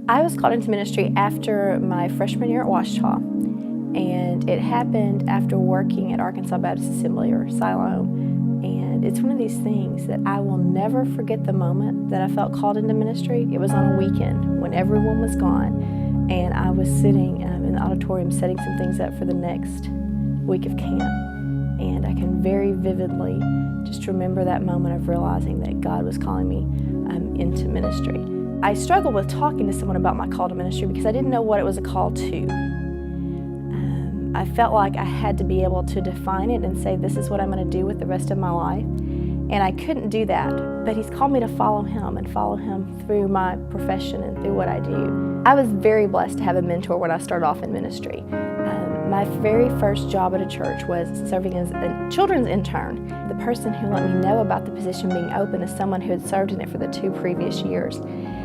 I was called into ministry after my freshman year at Ouachita, and it happened after working at Arkansas Baptist Assembly, or Siloam. And it's one of these things that I will never forget the moment that I felt called into ministry. It was on a weekend when everyone was gone, and I was sitting in the auditorium setting some things up for the next week of camp. And I can very vividly just remember that moment of realizing that God was calling me into ministry. I struggled with talking to someone about my call to ministry because I didn't know what it was a call to. I felt like I had to be able to define it and say, this is what I'm going to do with the rest of my life. And I couldn't do that, but He's called me to follow Him and follow Him through my profession and through what I do. I was very blessed to have a mentor when I started off in ministry. My very first job at a church was serving as a children's intern. The person who let me know about the position being open is someone who had served in it for the 2 previous years.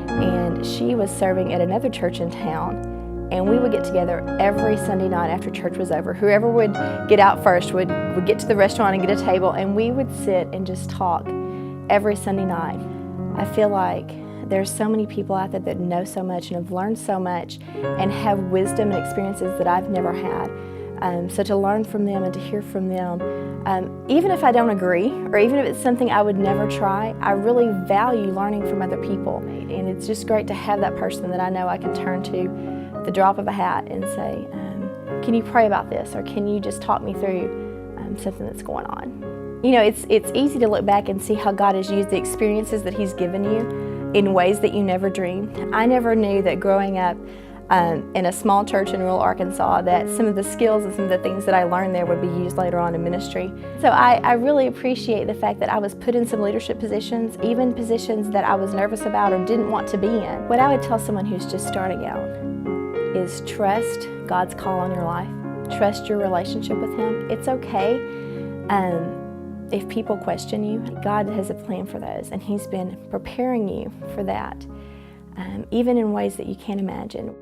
And she was serving at another church in town, and we would get together every Sunday night after church was over. Whoever would get out first would get to the restaurant and get a table, and we would sit and just talk every Sunday night. I feel like there's so many people out there that know so much and have learned so much and have wisdom and experiences that I've never had. So to learn from them and to hear from them, even if I don't agree, or even if it's something I would never try, I really value learning from other people. And it's just great to have that person that I know I can turn to the drop of a hat and say, can you pray about this? Or can you just talk me through something that's going on? You know, it's easy to look back and see how God has used the experiences that He's given you in ways that you never dreamed. I never knew that growing up in a small church in rural Arkansas that some of the skills and some of the things that I learned there would be used later on in ministry. So I really appreciate the fact that I was put in some leadership positions, even positions that I was nervous about or didn't want to be in. What I would tell someone who's just starting out is trust God's call on your life. Trust your relationship with Him. It's okay if people question you. God has a plan for those, and He's been preparing you for that, even in ways that you can't imagine.